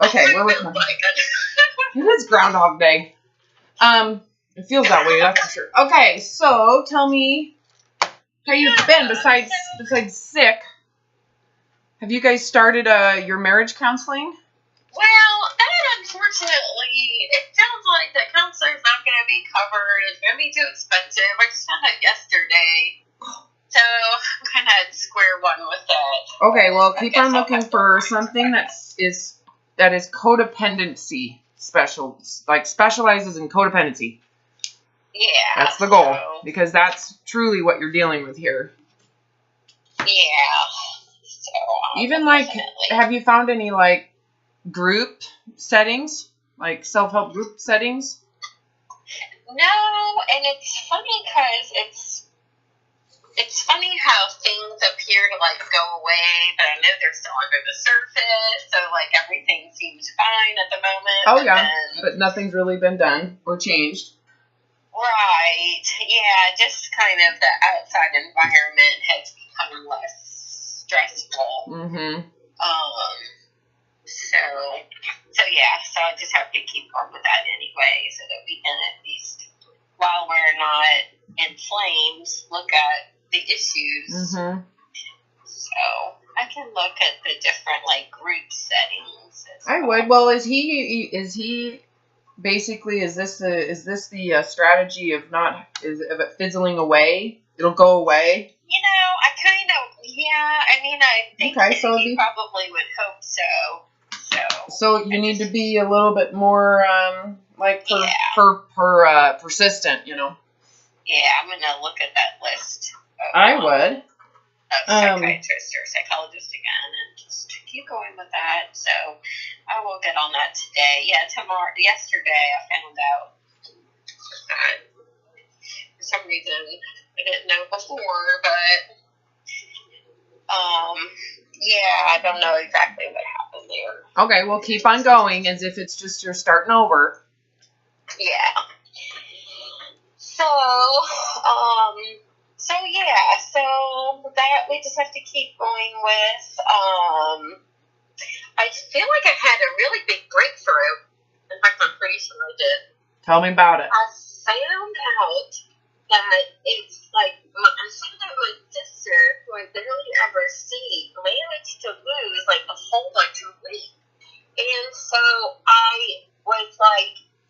Okay, we're recording. It is Groundhog Day. It feels that way, that's for sure. Okay, so tell me how you've been besides sick. Have you guys started your marriage counseling? Well, that unfortunately, it sounds like the counselor's not going to be covered. It's going to be too expensive. I just found out yesterday. So I'm kind of at square one with that. Okay, well, keep on looking for something that is codependency specializes in codependency. Yeah. That's the goal, because that's truly what you're dealing with here. Yeah. So even have you found any group settings, like self-help group settings? No, and it's funny because it's funny how things appear to go away, but I know they're still under the surface, so everything seems fine at the moment. Oh yeah, but nothing's really been done or changed. Right. Yeah, just kind of the outside environment has become less stressful. Mm-hmm. So I just have to keep up with that anyway, so that we can at least, while we're not in flames, look at the issues. Mm-hmm. So I can look at the different group settings. I would. Well, is he basically, is this the strategy of it fizzling away? It'll go away. I kind of, I think he probably would hope so. So you need to be a little bit more persistent, Yeah, I'm gonna look at that list. I would. Of psychiatrist or psychologist again, and just keep going with that. So I will get on that today. Yeah, yesterday I found out that for some reason I didn't know before, but yeah, I don't know exactly what happened there. Okay, well, keep on going as if it's just you're starting over. Yeah. So that we just have to keep going with. I feel like I had a really big breakthrough. In fact, I'm pretty sure I did. Tell me about it. I found out that it's I found out my sister, who I barely ever see, managed to lose a whole bunch of weight. And so I was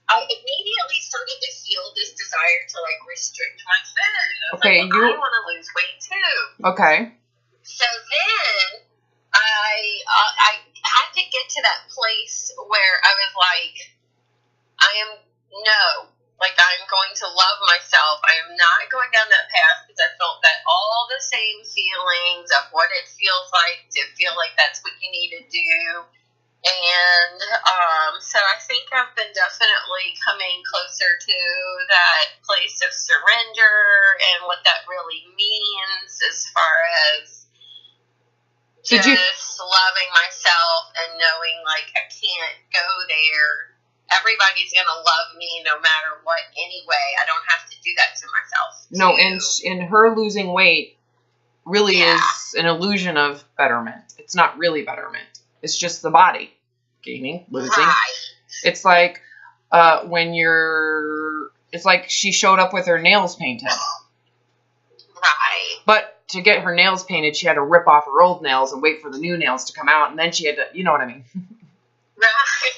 I immediately started to feel this desire to restrict my food. I was I want to lose weight too. Okay. So then I had to get to that place where I was I'm going to love myself. I am not going down that path because I felt that all the same feelings of what it feels like to feel like that's what you need to do. And so I think I've been definitely coming closer to that place of surrender and what that really means as far as just loving myself and knowing I can't go there. Everybody's going to love me no matter what anyway. I don't have to do that to myself. No, and her losing weight really is an illusion of betterment. It's not really betterment. It's just the body gaining, losing. Right. It's it's like she showed up with her nails painted. Right. But to get her nails painted, she had to rip off her old nails and wait for the new nails to come out, and then she had to, you know what I mean? Right.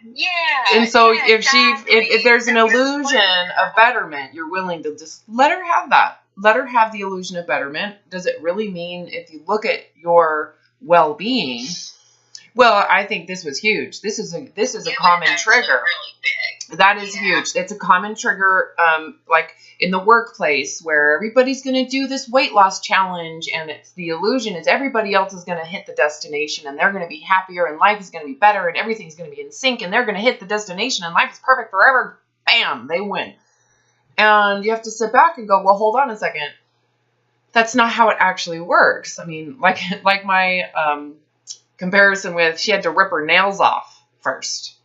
Yeah. And so if there's an illusion of betterment, you're willing to just let her have that. Let her have the illusion of betterment. Does it really mean, if you look at your well-being? Well, I think this was huge. This is a common trigger. Really big. That is huge. It's a common trigger, in the workplace where everybody's going to do this weight loss challenge, and it's the illusion is everybody else is going to hit the destination, and they're going to be happier, and life is going to be better, and everything's going to be in sync, and they're going to hit the destination, and life is perfect forever. Bam, they win. And you have to sit back and go, well, hold on a second. That's not how it actually works. I mean, like my comparison with, she had to rip her nails off first,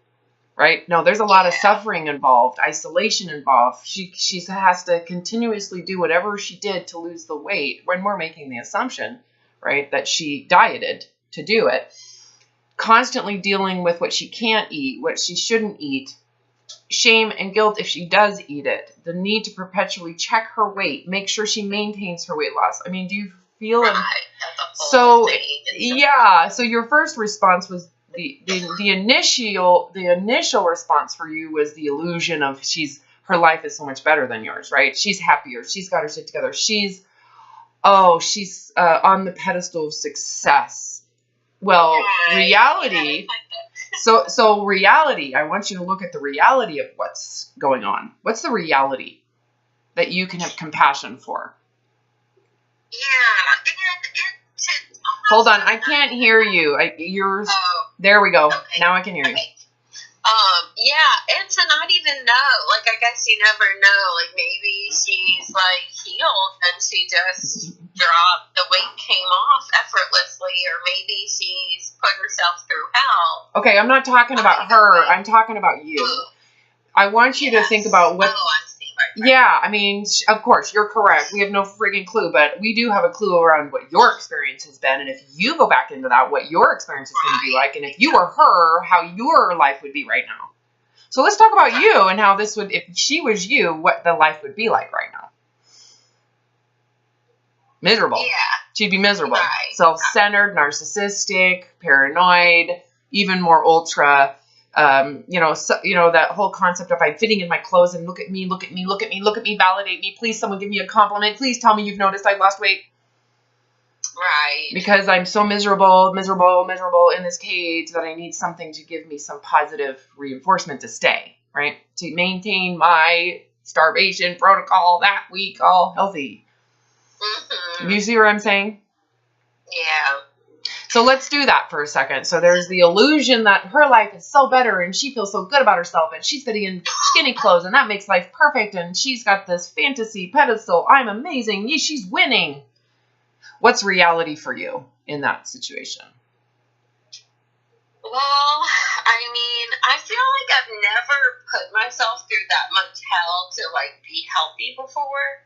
right? No, there's a lot of suffering involved, isolation involved. She has to continuously do whatever she did to lose the weight, when we're making the assumption, right, that she dieted to do it. constantly dealing with what she can't eat, what she shouldn't eat, shame and guilt if she does eat it, the need to perpetually check her weight, make sure she maintains her weight loss. I mean, do you feel it? So yeah, so your first response was the initial response for you was the illusion of her life is so much better than yours, right? She's happier. She's got her shit together. She's on the pedestal of success. Well, reality. So reality, I want you to look at the reality of what's going on. What's the reality that you can have compassion for? Yeah. Hold on, I can't hear you. There we go. Okay. Now I can hear you. Okay. Yeah, and to not even know, like, I guess you never know, like, maybe she's, like, healed and she just dropped, the weight came off effortlessly, or maybe she's put herself through hell. Okay, I'm not talking about her, I'm talking about you. I want you to think about what... Right. Yeah, I mean, of course, you're correct. We have no friggin' clue, but we do have a clue around what your experience has been. And if you go back into that, what your experience is going to be like, and if you were her, how your life would be right now. So let's talk about you and how this would, if she was you, what the life would be like right now. Miserable. Yeah. She'd be miserable. Right. Self-centered, narcissistic, paranoid, even more ultra. That whole concept of I'm fitting in my clothes and look at me, validate me. Please, someone give me a compliment. Please tell me you've noticed I've lost weight. Right. Because I'm so miserable in this cage that I need something to give me some positive reinforcement to stay, right? To maintain my starvation protocol that we call healthy. Mm-hmm. You see what I'm saying? Yeah. So let's do that for a second. So there's the illusion that her life is so better and she feels so good about herself and she's fitting in skinny clothes and that makes life perfect and she's got this fantasy pedestal. I'm amazing. Yeah, she's winning. What's reality for you in that situation? Well, I mean, I feel like I've never put myself through that much hell to, like, be healthy before.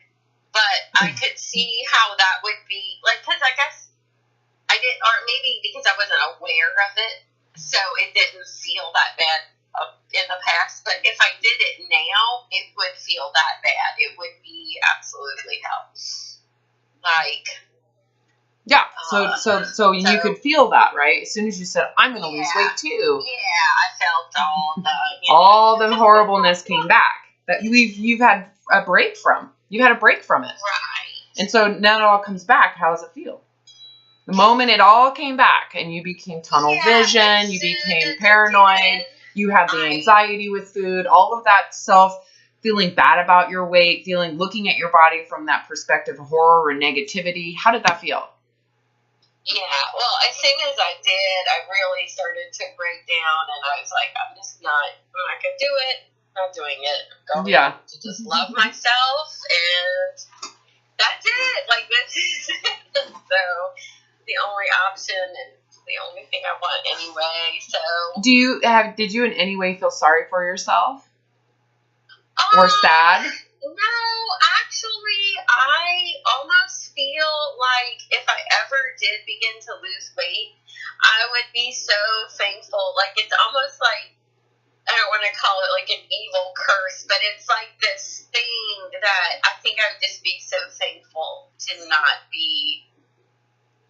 But I could see how that would be, like, because I guess I did, or maybe because I wasn't aware of it, so it didn't feel that bad in the past. But if I did it now, it would feel that bad. It would be absolutely hell. Like, yeah. So you could feel that, right? As soon as you said, "I'm going to lose weight too." Yeah, I felt all the horribleness came back that you've had a break from. You had a break from it, right? And so now it all comes back. How does it feel? The moment it all came back and you became tunnel vision, you became paranoid, you had the anxiety with food, all of that self, feeling bad about your weight, looking at your body from that perspective of horror and negativity. How did that feel? Yeah, well, as soon as I did, I really started to break down and I was like, I'm not going to do it. I'm not doing it. I'm going to just love myself and that's it. Like, this is it. So the only option and the only thing I want anyway. So did you in any way feel sorry for yourself? Or sad? No, actually, I almost feel like if I ever did begin to lose weight, I would be so thankful. Like, it's almost like, I don't want to call it like an evil curse, but it's like this thing that I think I would just be so thankful to not be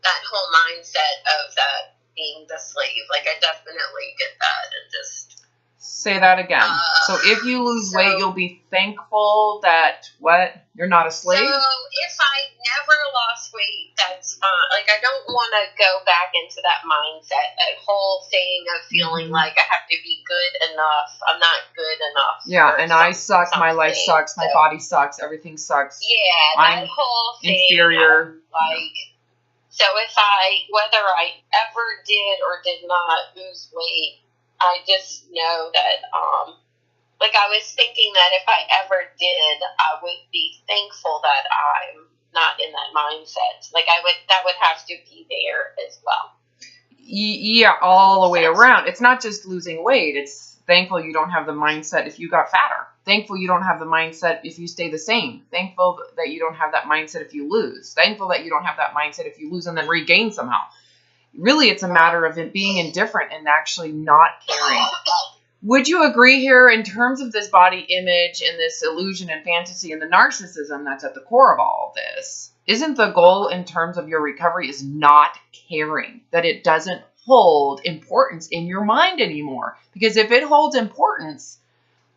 that whole mindset of that being the slave. Like, I definitely get that and just... Say that again. So if you lose weight, you'll be thankful that, what? You're not a slave? So if I never lost weight, that's fine. Like, I don't want to go back into that mindset, that whole thing of feeling like I have to be good enough. I'm not good enough. Yeah, and I suck, my life sucks, my body sucks, everything sucks. Yeah, that whole thing. Inferior. So whether I ever did or did not lose weight, I just know that, I was thinking that if I ever did, I would be thankful that I'm not in that mindset. Like, that would have to be there as well. Yeah, all the way around. It's not just losing weight. It's thankful you don't have the mindset if you got fatter. Thankful you don't have the mindset if you stay the same. Thankful that you don't have that mindset if you lose. Thankful that you don't have that mindset if you lose and then regain somehow. Really, it's a matter of it being indifferent and actually not caring. Would you agree here in terms of this body image and this illusion and fantasy and the narcissism that's at the core of all of this? Isn't the goal in terms of your recovery is not caring, that it doesn't hold importance in your mind anymore? Because if it holds importance,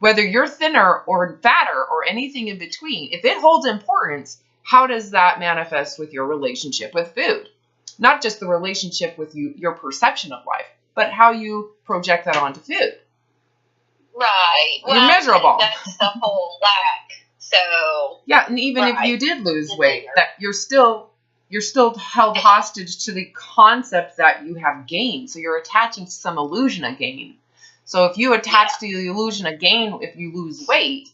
whether you're thinner or fatter or anything in between, if it holds importance, how does that manifest with your relationship with food? Not just the relationship with you, your perception of life, but how you project that onto food. Right. You're measurable. That's the whole lack. So yeah, and even if you did lose weight, that you're still held hostage to the concept that you have gained. So you're attaching some illusion of gain. So if you attach to the illusion of gain, if you lose weight,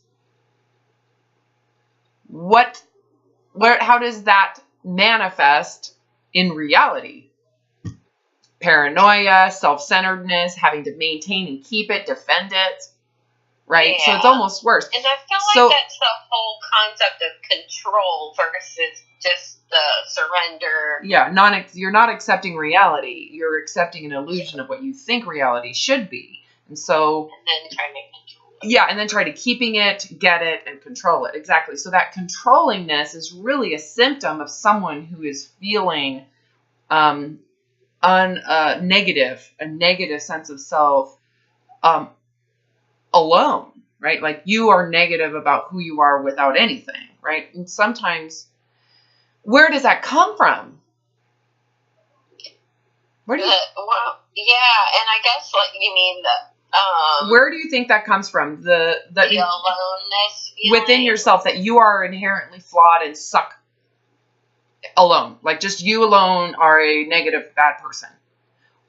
how does that manifest in reality? Paranoia, self-centeredness, having to maintain and keep it, defend it, right? Yeah. So it's almost worse. And I feel like that's the whole concept of control versus just the surrender. Yeah, you're not accepting reality. You're accepting an illusion of what you think reality should be. And so... And then trying to control it. Yeah, and then try to keeping it, get it, and control it. Exactly. So that controllingness is really a symptom of someone who is feeling... a negative sense of self alone, right? Like you are negative about who you are without anything, right? And sometimes, where does that come from? Well, yeah, and I guess like you mean the where do you think that comes from? The aloneness within yourself, that you are inherently flawed and suck. Alone, like just you alone are a negative bad person.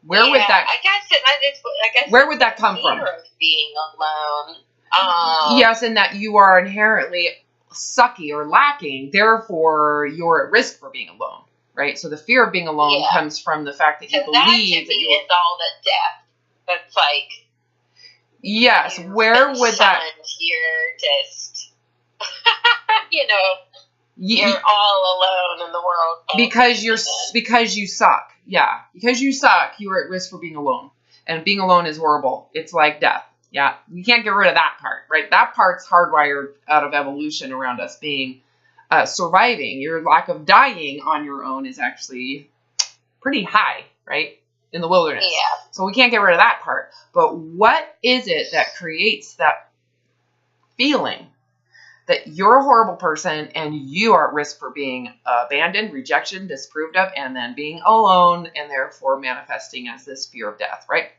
Where would that? I guess. Where would that come from? Fear of being alone. Yes, and that you are inherently sucky or lacking. Therefore, you're at risk for being alone, right? So the fear of being alone comes from the fact that you believe that you. Is all the depth. That's like. Yes, where would that? You're just. You're all alone in the world. Because you suck. Yeah. Because you suck, you are at risk for being alone. And being alone is horrible. It's like death. Yeah. You can't get rid of that part, right? That part's hardwired out of evolution around us being surviving. Your lack of dying on your own is actually pretty high, right? In the wilderness. Yeah. So we can't get rid of that part. But what is it that creates that feeling that you're a horrible person and you are at risk for being abandoned, rejection, disapproved of, and then being alone and therefore manifesting as this fear of death, right?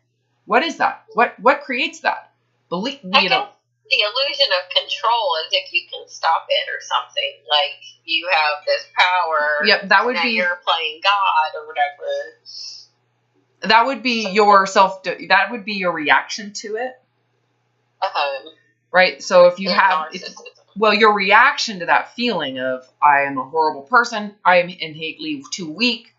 What is that? What creates that? I guess the illusion of control is if you can stop it or something. Like you have this power. Yep, that would be. You're playing God or whatever. That would be your that would be your reaction to it. Right? So if you have. Your reaction to that feeling of, I am a horrible person, I am innately too weak,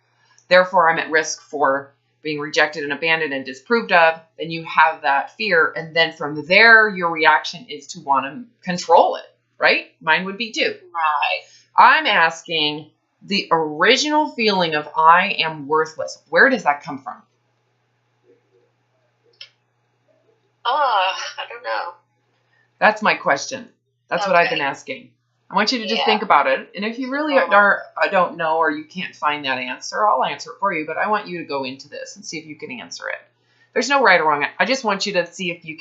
therefore I'm at risk for being rejected and abandoned and disapproved of, then you have that fear, and then from there, your reaction is to want to control it, right? Mine would be too. Right. I'm asking the original feeling of I am worthless. Where does that come from? I don't know. That's my question. That's what I've been asking. I want you to just think about it. And if you really don't know or you can't find that answer, I'll answer it for you. But I want you to go into this and see if you can answer it. There's no right or wrong. I just want you to see if you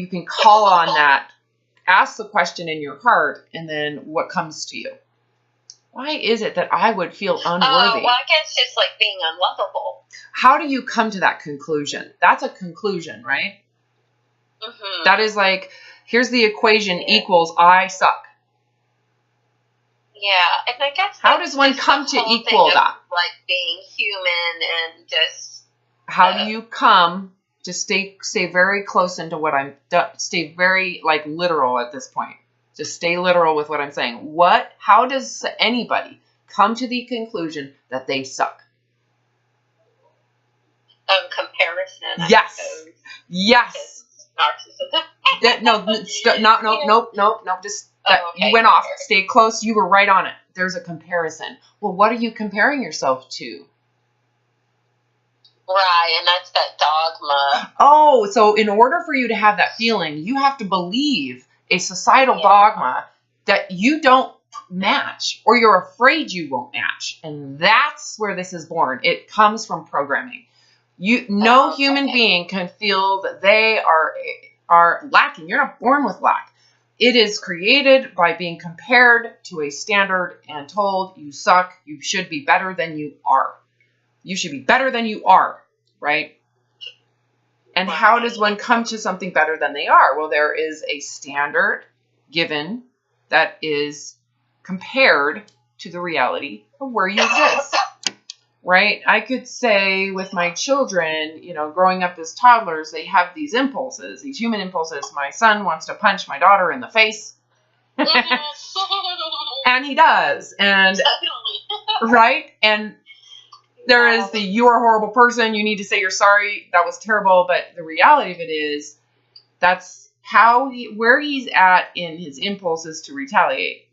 can call on that. Ask the question in your heart and then what comes to you. Why is it that I would feel unworthy? Well, I guess just like being unlovable. How do you come to that conclusion? That's a conclusion, right? Mm-hmm. That is like... Here's the equation equals I suck. Yeah, and I guess how does one come to equal that? Like being human and just. How do you come to stay very close into what stay very like literal at this point? Just stay literal with what I'm saying. How does anybody come to the conclusion that they suck? Comparison. Yes. Yes. Narcissism. Nope. Just you went off. Stay close. You were right on it. There's a comparison. Well, what are you comparing yourself to? Right, and that's that dogma. Oh, so in order for you to have that feeling, you have to believe a societal dogma that you don't match, or you're afraid you won't match. And that's where this is born. It comes from programming. No human being can feel that they are lacking. You're not born with lack. It is created by being compared to a standard and told you suck. You should be better than you are. You should be better than you are, right? And how does one come to something better than they are? Well, there is a standard given that is compared to the reality of where you exist, right? I could say with my children, growing up as toddlers, they have these impulses, these human impulses. My son wants to punch my daughter in the face. And he does. And right? And there is you are a horrible person. You need to say you're sorry. That was terrible. But the reality of it is that's where he's at in his impulses to retaliate.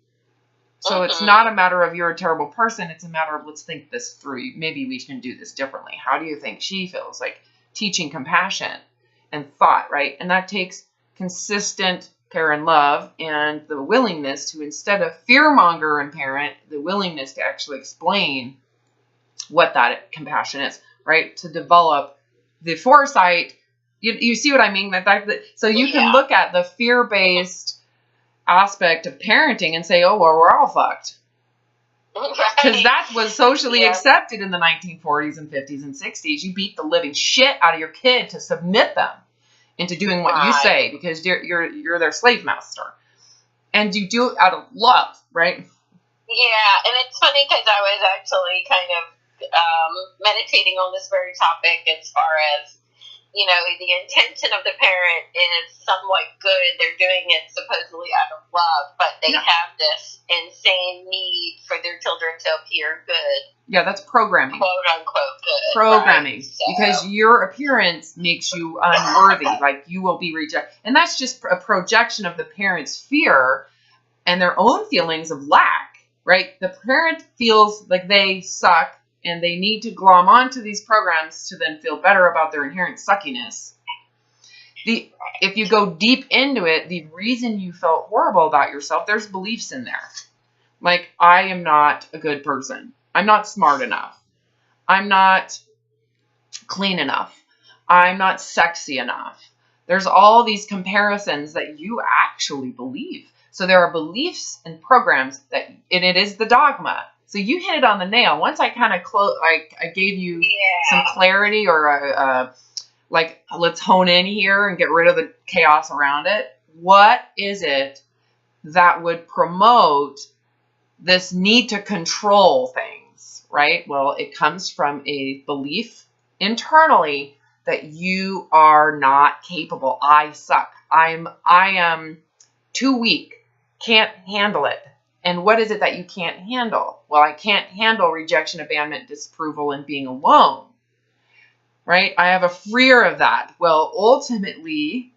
So it's not a matter of you're a terrible person. It's a matter of let's think this through. Maybe we can do this differently. How do you think she feels? Like teaching compassion and thought, right? And that takes consistent care and love and the willingness to, instead of fearmonger and parent, the willingness to actually explain what that compassion is, right? To develop the foresight. You see what I mean? So you can look at the fear-based aspect of parenting and say, oh, well, we're all fucked. Because that was socially accepted in the 1940s and 50s and 60s. You beat the living shit out of your kid to submit them into doing what you say because you're their slave master. And you do it out of love, right? Yeah, and it's funny because I was actually kind of meditating on this very topic as far as, the intention of the parent is somewhat good. They're doing it supposedly out of love, but they have this insane need for their children to appear good. Yeah, that's programming. Quote unquote good. Programming. Right? So. Because your appearance makes you unworthy, like you will be rejected. And that's just a projection of the parent's fear and their own feelings of lack, right? The parent feels like they suck and they need to glom onto these programs to then feel better about their inherent suckiness. If you go deep into it, the reason you felt horrible about yourself, there's beliefs in there. Like, I am not a good person. I'm not smart enough. I'm not clean enough. I'm not sexy enough. There's all these comparisons that you actually believe. So there are beliefs and programs and it is the dogma. So you hit it on the nail. Once I kind of I gave you some clarity or let's hone in here and get rid of the chaos around it. What is it that would promote this need to control things, right? Well, it comes from a belief internally that you are not capable. I suck. I am too weak. Can't handle it. And what is it that you can't handle? Well, I can't handle rejection, abandonment, disapproval, and being alone, right? I have a fear of that. Well, ultimately,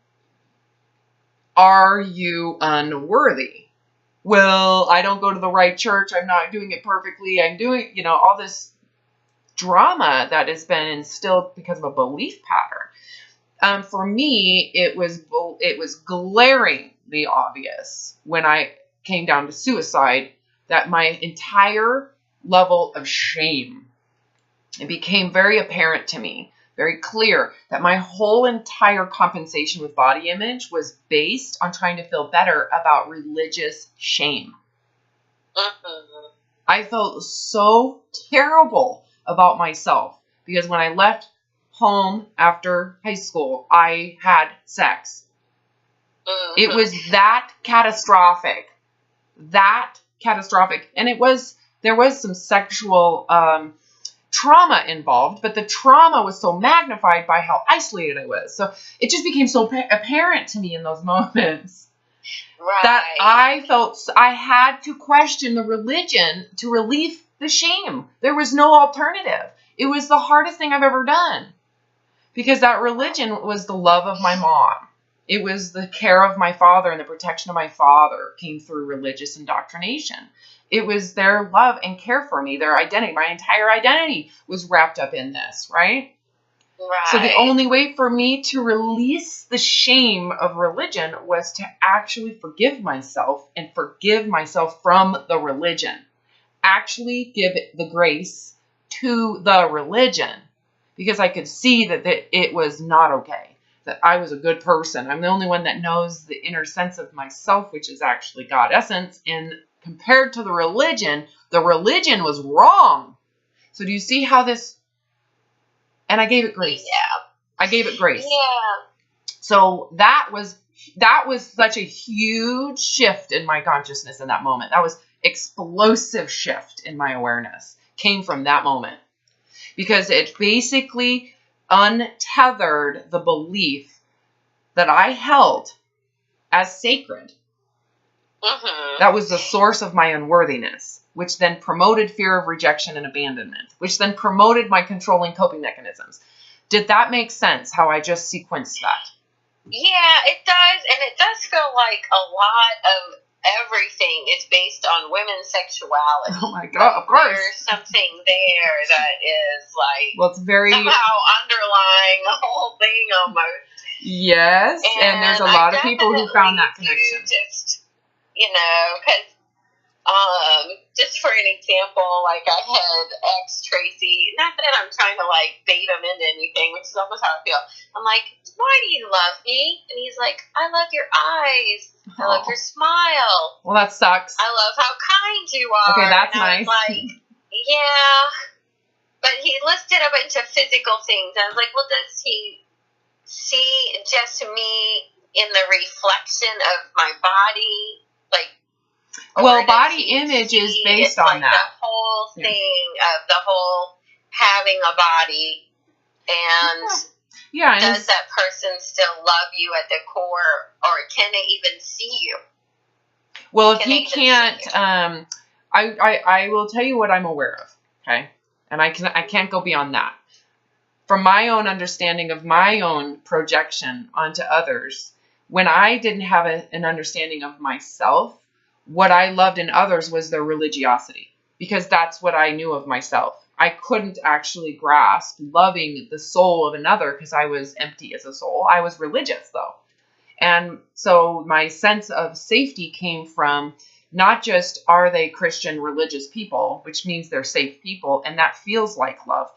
are you unworthy? Well, I don't go to the right church. I'm not doing it perfectly. I'm doing, all this drama that has been instilled because of a belief pattern. For me, it was glaringly obvious when I came down to suicide that my entire level of shame, it became very apparent to me, very clear that my whole entire compensation with body image was based on trying to feel better about religious shame. I felt so terrible about myself because when I left home after high school, I had sex. It was that catastrophic. And there was some sexual trauma involved, but the trauma was so magnified by how isolated I was. So it just became so apparent to me in those moments that I felt I had to question the religion to relieve the shame. There was no alternative. It was the hardest thing I've ever done because that religion was the love of my mom. It was the care of my father and the protection of my father came through religious indoctrination. It was their love and care for me, their identity. My entire identity was wrapped up in this, right? So the Right. only way for me to release the shame of religion was to actually forgive myself and forgive myself from the religion. Actually give it the grace to the religion, because I could see that it was not okay, that I was a good person. I'm the only one that knows the inner sense of myself, which is actually God essence. And compared to the religion was wrong. So do you see how this, and I gave it grace. Yeah. I gave it grace. Yeah. So that was such a huge shift in my consciousness in that moment. That was explosive shift in my awareness came from that moment, because it basically untethered the belief that I held as sacred. Mm-hmm. That was the source of my unworthiness, which then promoted fear of rejection and abandonment, which then promoted my controlling coping mechanisms. Did that make sense, how I just sequenced that? Yeah, it does. And it does feel like a lot of everything is based on women's sexuality. Oh my God, of course. There's something there that is like, well, it's very somehow underlying the whole thing almost. Yes, and there's a lot of people who found that connection. Just, because just for an example, like I had ex Tracy, not that I'm trying to like bait him into anything, which is almost how I feel. I'm like, why do you love me? And he's like, I love your eyes. I love your smile. Well, that sucks. I love how kind you are. Okay, that's and nice. I was like, yeah. But he listed a bunch of physical things. I was like, well, does he see just me in the reflection of my body? Like, well, body image is based on that. The whole thing of the whole having a body, and does that person still love you at the core, or can they even see you? Well, if he can't, I will tell you what I'm aware of, okay? And I can't go beyond that. From my own understanding of my own projection onto others, when I didn't have an understanding of myself, what I loved in others was their religiosity, because that's what I knew of myself. I couldn't actually grasp loving the soul of another because I was empty as a soul. I was religious, though. And so my sense of safety came from not just are they Christian religious people, which means they're safe people, and that feels like love,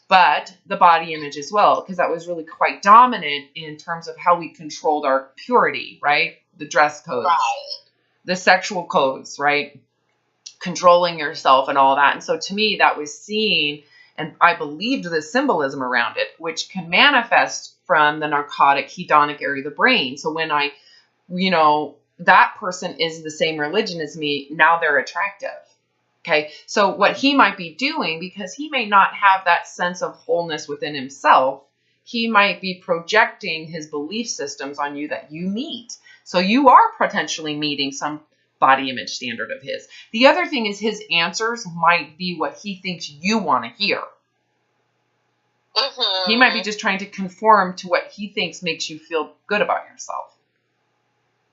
but the body image as well, because that was really quite dominant in terms of how we controlled our purity, right? The dress codes. Right. The sexual codes, right? Controlling yourself and all that. And so to me, that was seen, and I believed the symbolism around it, which can manifest from the narcotic hedonic area of the brain. So when I, that person is the same religion as me, now they're attractive. Okay. So what he might be doing, because he may not have that sense of wholeness within himself, he might be projecting his belief systems on you that you meet. So you are potentially meeting some body image standard of his. The other thing is his answers might be what he thinks you want to hear. Mm-hmm. He might be just trying to conform to what he thinks makes you feel good about yourself.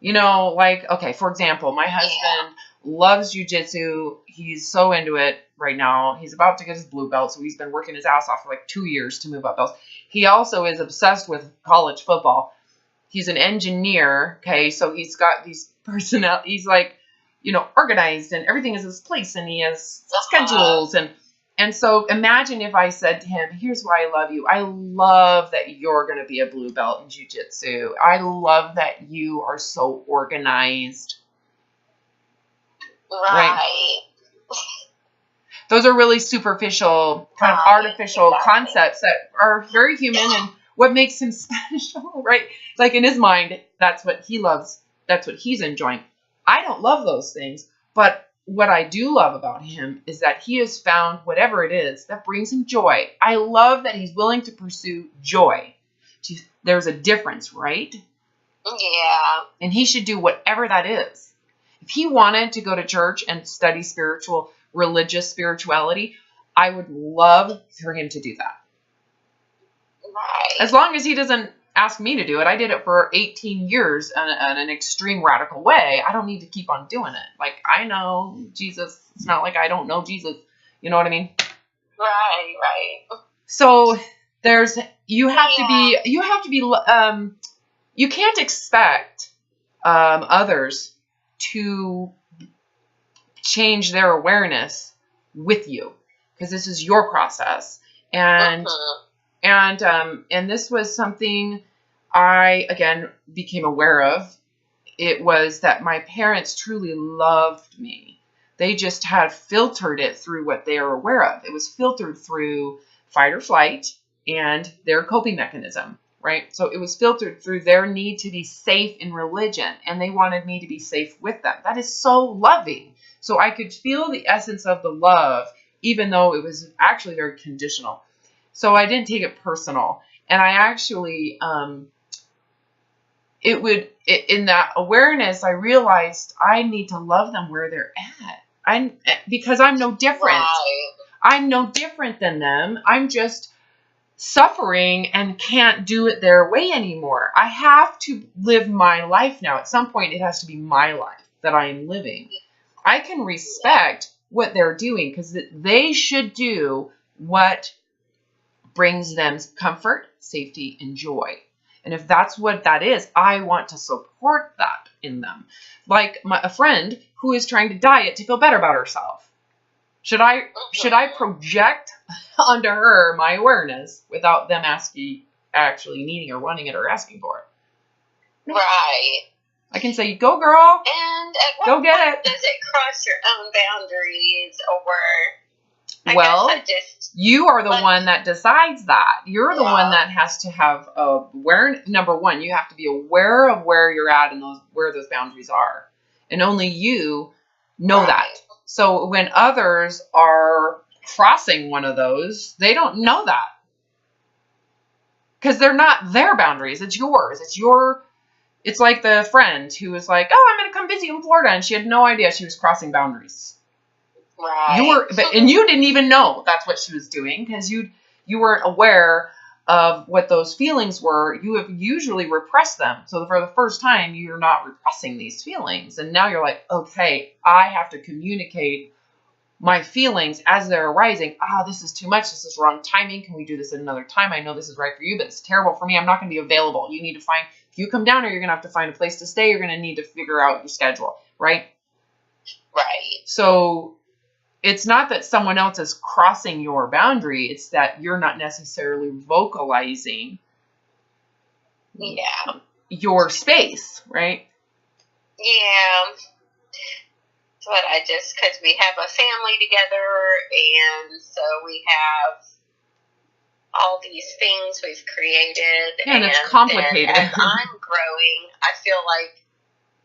Okay, for example, my husband loves jiu-jitsu. He's so into it right now. He's about to get his blue belt, so he's been working his ass off for like 2 years to move up belts. He also is obsessed with college football. He's an engineer, okay, so he's got these personnel. He's like, organized, and everything is his place, and he has schedules. And so imagine if I said to him, here's why I love you. I love that you're going to be a blue belt in jiu-jitsu. I love that you are so organized. Right. Those are really superficial, kind of artificial concepts that are very human, and what makes him special, right? Like in his mind, that's what he loves. That's what he's enjoying. I don't love those things, but what I do love about him is that he has found whatever it is that brings him joy. I love that he's willing to pursue joy. There's a difference, right? Yeah. And he should do whatever that is. If he wanted to go to church and study religious spirituality, I would love for him to do that. Right. As long as he doesn't ask me to do it. I did it for 18 years in an extreme radical way. I don't need to keep on doing it. Like, I know Jesus. It's not like I don't know Jesus. You know what I mean? Right. So You have to be, you can't expect others to change their awareness with you, because this is your process. And and this was something I, again, became aware of. It was that my parents truly loved me. They just had filtered it through what they are aware of. It was filtered through fight or flight and their coping mechanism, right? So it was filtered through their need to be safe in religion, and they wanted me to be safe with them. That is so loving. So I could feel the essence of the love, even though it was actually very conditional. So I didn't take it personal. And I actually, in that awareness, I realized I need to love them where they're at. Because I'm no different. Right. I'm no different than them. I'm just suffering and can't do it their way anymore. I have to live my life now. At some point, it has to be my life that I am living. I can respect what they're doing, because they should do what brings them comfort, safety, and joy. And if that's what that is, I want to support that in them. Like a friend who is trying to diet to feel better about herself. Should I project onto her my awareness without them actually needing or wanting it or asking for it? Right. I can say, go girl. And at go what get point it. does it cross your own boundaries, or you are the one that decides that. You're the one that has to have awareness. Number one, you have to be aware of where you're at and where those boundaries are. And only you know that. So when others are crossing one of those, they don't know that. Because they're not their boundaries. It's yours. It's like the friend who was like, oh, I'm going to come visit you in Florida. And she had no idea she was crossing boundaries. Right. And you didn't even know that's what she was doing, because you weren't aware of what those feelings were. You have usually repressed them. So for the first time, you're not repressing these feelings. And now you're like, okay, I have to communicate my feelings as they're arising. This is too much. This is wrong timing. Can we do this at another time? I know this is right for you, but it's terrible for me. I'm not going to be available. You need to if you come down here, you're going to have to find a place to stay. You're going to need to figure out your schedule, right? Right. So it's not that someone else is crossing your boundary. It's that you're not necessarily vocalizing your space, right? Yeah. But because we have a family together, and so we have all these things we've created. Yeah, and it's complicated. As I'm growing, I feel like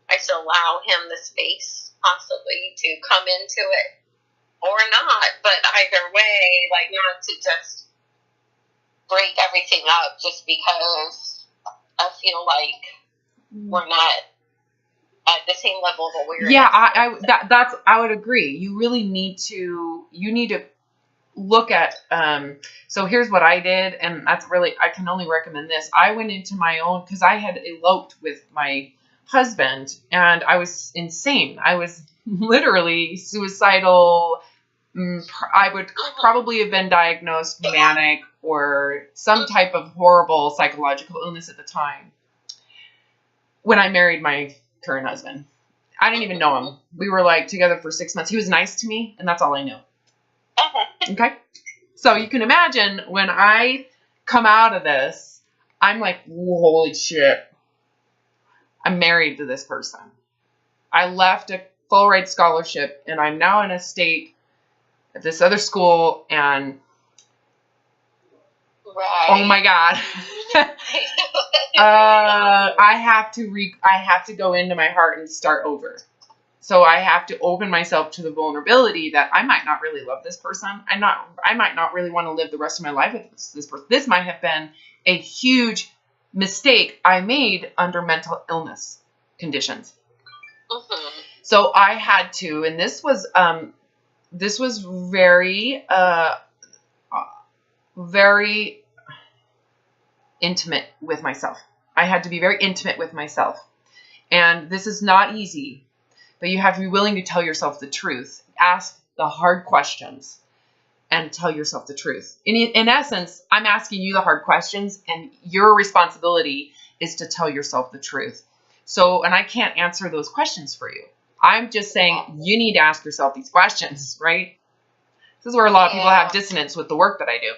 I should allow him the space, possibly, to come into it. Or not, but either way, like, not to just break everything up just because I feel like we're not at the same level of awareness. Yeah, I would agree. You really need to look at, so here's what I did, and that's really, I can only recommend this. I went into my own, because I had eloped with my husband, and I was insane. I was literally suicidal. I would probably have been diagnosed manic or some type of horrible psychological illness at the time when I married my current husband. I didn't even know him. We were like together for 6 months. He was nice to me, and that's all I knew. Okay? So you can imagine when I come out of this, I'm like, holy shit. I'm married to this person. I left a full ride scholarship, and I'm now in a state at this other school, and oh my God. I have to go into my heart and start over. So I have to open myself to the vulnerability that I might not really love this person. I might not really want to live the rest of my life with this person. This might have been a huge mistake I made under mental illness conditions. So I had to, and this was very, very intimate with myself. I had to be very intimate with myself. And this is not easy, but you have to be willing to tell yourself the truth. Ask the hard questions. and tell yourself the truth. In essence, I'm asking you the hard questions, and your responsibility is to tell yourself the truth. So, and I can't answer those questions for you. I'm just saying you need to ask yourself these questions, right? This is where a lot of people have dissonance with the work that I do.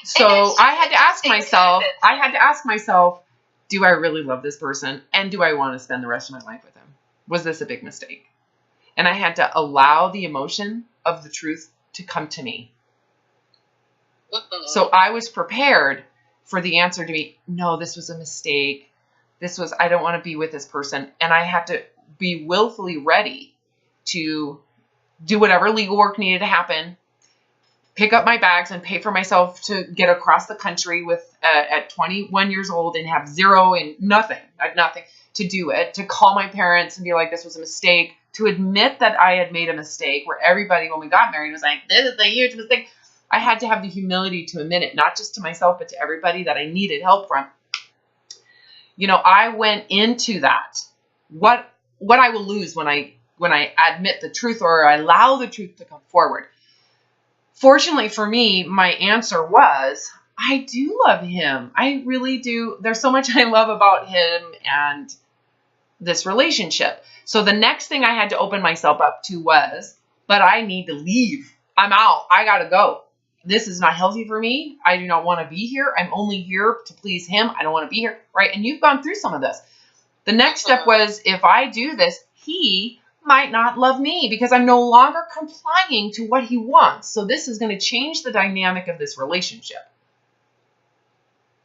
So I had to ask myself, do I really love this person? And do I want to spend the rest of my life with him? Was this a big mistake? And I had to allow the emotion of the truth to come to me. So I was prepared for the answer to be, no, this was a mistake. I don't want to be with this person. And I had to be willfully ready to do whatever legal work needed to happen, pick up my bags and pay for myself to get across the country at 21 years old and have zero and nothing. I had nothing to do it, to call my parents and be like, this was a mistake, to admit that I had made a mistake, where everybody, when we got married, was like, this is a huge mistake. I had to have the humility to admit it, not just to myself, but to everybody that I needed help from. I went into that. What I will lose when I admit the truth, or I allow the truth to come forward. Fortunately for me, my answer was, I do love him. I really do. There's so much I love about him and this relationship. So the next thing I had to open myself up to was, but I need to leave. I'm out. I got to go. This is not healthy for me. I do not want to be here. I'm only here to please him. I don't want to be here. Right. And you've gone through some of this. The next step was, if I do this, he might not love me because I'm no longer complying to what he wants. So this is going to change the dynamic of this relationship.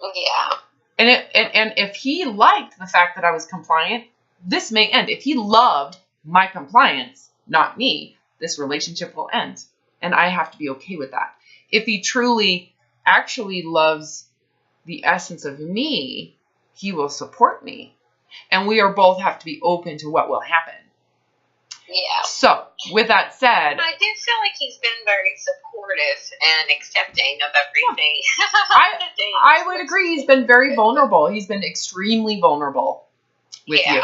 Yeah. And if he liked the fact that I was compliant, this may end. If he loved my compliance, not me, this relationship will end. And I have to be okay with that. If he truly actually loves the essence of me, he will support me. And we are both have to be open to what will happen. Yeah. So, with that said, I do feel like he's been very supportive and accepting of everything. I would agree. He's been very vulnerable. He's been extremely vulnerable with you.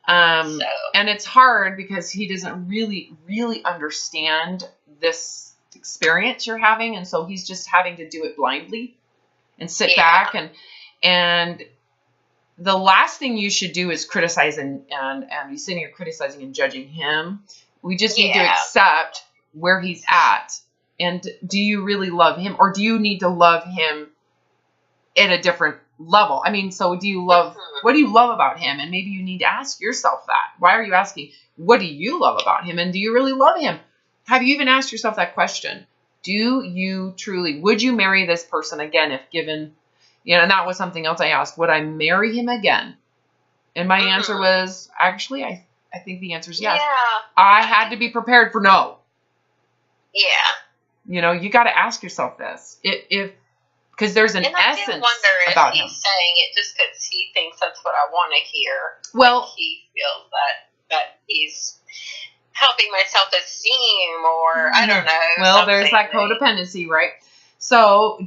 And it's hard because he doesn't really, really understand this experience you're having. And so he's just having to do it blindly and sit back. And the last thing you should do is criticize and be sitting here criticizing and judging him. We just need to accept where he's at. And do you really love him, or do you need to love him at a different level? I mean, so do you love, what do you love about him? And maybe you need to ask yourself that. Why are you asking, what do you love about him? And do you really love him? Have you even asked yourself that question? Do you truly, would you marry this person again if given, and that was something else I asked. Would I marry him again? And my answer was, actually, I think the answer is yes. Yeah. I had to be prepared for no. Yeah. You got to ask yourself this. Because there's an essence I wonder about if him. he's saying it just because he thinks that's what I want to hear. Well, like he feels that he's helping my self-esteem, or I don't know. Well, there's that codependency, right? So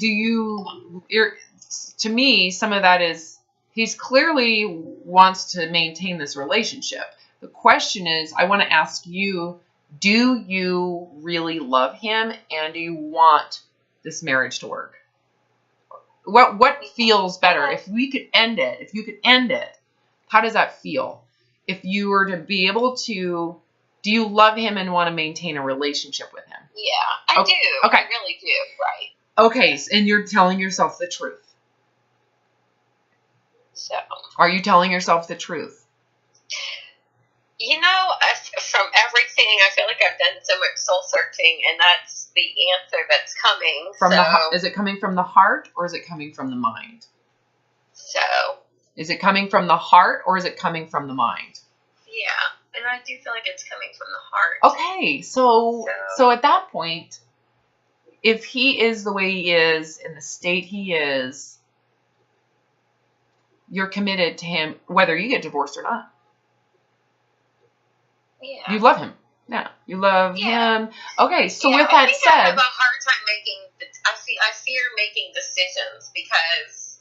to me, some of that is, he's clearly wants to maintain this relationship. The question is, I want to ask you, do you really love him, and do you want this marriage to work? What feels better? If we could end it, how does that feel? If you were to be able to, do you love him and want to maintain a relationship with him? Yeah, I do. Okay. I really do, right. Okay, and you're telling yourself the truth. So, are you telling yourself the truth? From everything, I feel like I've done so much soul searching, and that's the answer that's coming. Is it coming from the heart, or is it coming from the mind? So, is it coming from the heart, or is it coming from the mind? Yeah, and I do feel like it's coming from the heart. Okay, so at that point, if he is the way he is, in the state he is, you're committed to him, whether you get divorced or not. Yeah. You love him. Yeah. You love him. Okay, so with that said, I have a hard time I fear making decisions because,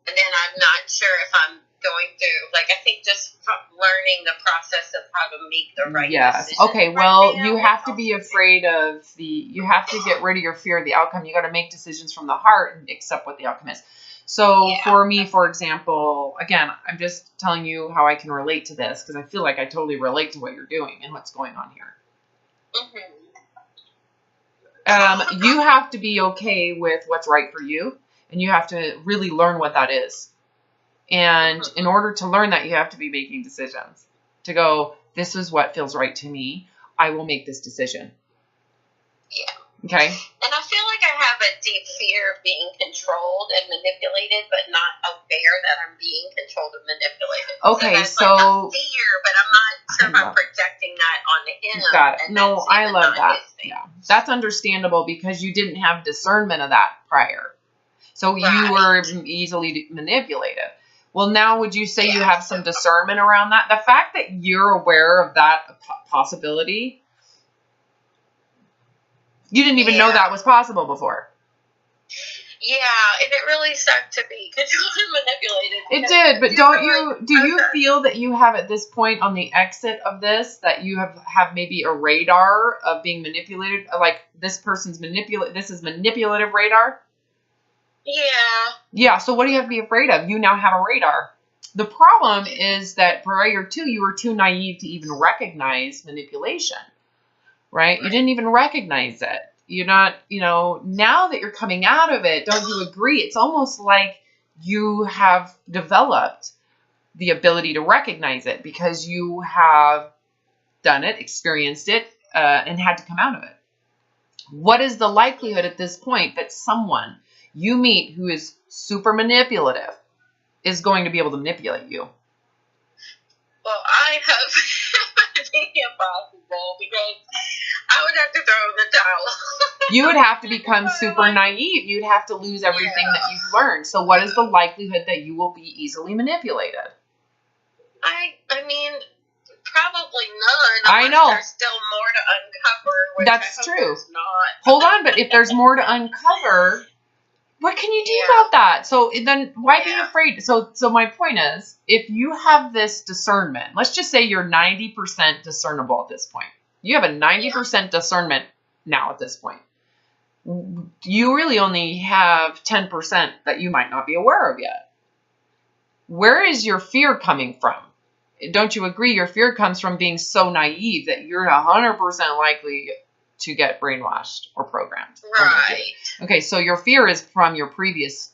and then I'm not sure if I'm going through. Like, I think just learning the process of how to make the right Yes. decision. Okay. Well, you have to be afraid of you have to get rid of your fear of the outcome. You got to make decisions from the heart and accept what the outcome is. So for me, for example, again, I'm just telling you how I can relate to this because I feel like I totally relate to what you're doing and what's going on here. You have to be okay with what's right for you, and you have to really learn what that is. And in order to learn that, you have to be making decisions to go, this is what feels right to me. I will make this decision. Yeah. Okay. And I feel like I have a deep fear of being controlled and manipulated, but not aware that I'm being controlled and manipulated. Okay, so like a fear, but I'm not sure if I'm projecting that onto him. Got it. No, I love that. Yeah, that's understandable because you didn't have discernment of that prior, so you were easily manipulated. Well, now would you say you have some discernment around that? The fact that you're aware of that possibility. You didn't even know that was possible before. Yeah, and it really sucked to be controlled and manipulated. It did, but do you feel that you have at this point on the exit of this, that you have maybe a radar of being manipulated? Like this person's this is manipulative radar? Yeah. Yeah, so what do you have to be afraid of? You now have a radar. The problem is that prior to, you were too naive to even recognize manipulation. Right? You didn't even recognize it. You're not, now that you're coming out of it, don't you agree? It's almost like you have developed the ability to recognize it because you have done it, experienced it, and had to come out of it. What is the likelihood at this point that someone you meet who is super manipulative is going to be able to manipulate you? Well, I hope it's impossible because I would have to throw the towel. You would have to become super naive. You'd have to lose everything that you've learned. So what is the likelihood that you will be easily manipulated? I mean, probably none. I know. There's still more to uncover. Which That's I hope true. there's not. Hold on, but if there's more to uncover, what can you do about that? So then why be afraid? So my point is, if you have this discernment, let's just say you're 90% discernible at this point. You have a 90% discernment now at this point. You really only have 10% that you might not be aware of yet. Where is your fear coming from? Don't you agree? Your fear comes from being so naive that you're 100% likely to get brainwashed or programmed. Right. Okay, so your fear is from your previous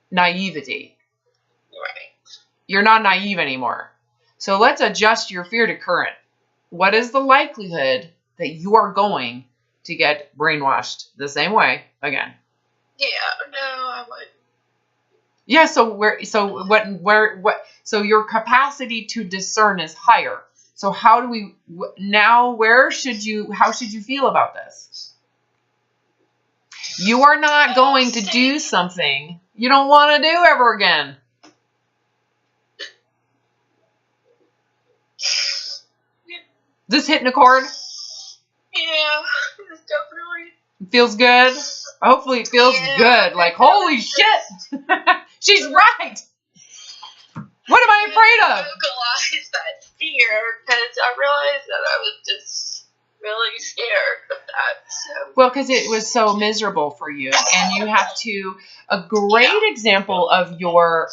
naivety. Right. You're not naive anymore. So let's adjust your fear to current. What is the likelihood that you are going to get brainwashed the same way again? Yeah, no, I would. Yeah, so so your capacity to discern is higher. So how do we now? How should you feel about this? You are not going to do something you don't want to do ever again. This hitting a chord? Yeah, it's definitely. It feels good. Hopefully it feels good. Like, holy shit. She's right. What am I afraid of? Vocalize that fear because I realized that I was just really scared of that. So. Well, because it was so miserable for you. And you have to, a great example of your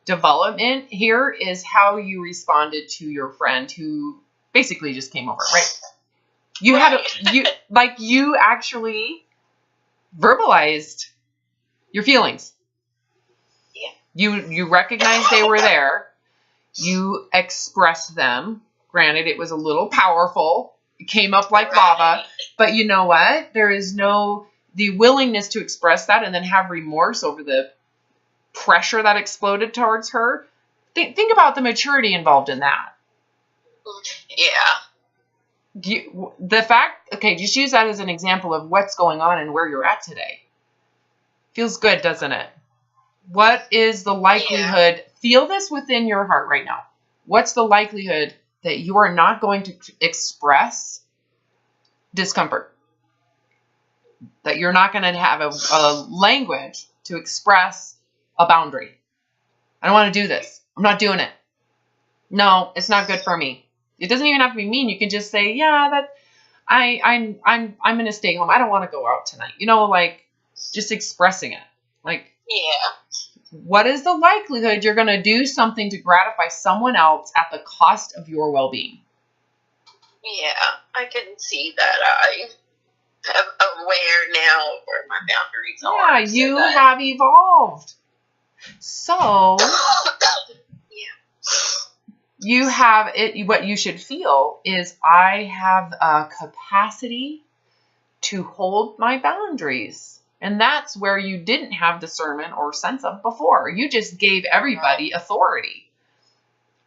development here is how you responded to your friend who basically just came over, right? You you actually verbalized your feelings. Yeah. You recognized they were there. You expressed them. Granted, it was a little powerful. It came up like lava. But you know what? There is the willingness to express that and then have remorse over the pressure that exploded towards her. Think about the maturity involved in that. Yeah. Just use that as an example of what's going on and where you're at today. Feels good, doesn't it? What is the likelihood? Yeah. Feel this within your heart right now. What's the likelihood that you are not going to express discomfort? That you're not going to have a language to express a boundary. I don't want to do this. I'm not doing it. No, it's not good for me. It doesn't even have to be mean. You can just say, yeah, that I'm going to stay home. I don't want to go out tonight. You know, like just expressing it. Like, Yeah. what is the likelihood you're going to do something to gratify someone else at the cost of your well-being? Yeah, I can see that. I am aware now where my boundaries are. Yeah, you have evolved. So, you have it. What you should feel is I have a capacity to hold my boundaries. And that's where you didn't have discernment or sense of before. You just gave everybody authority.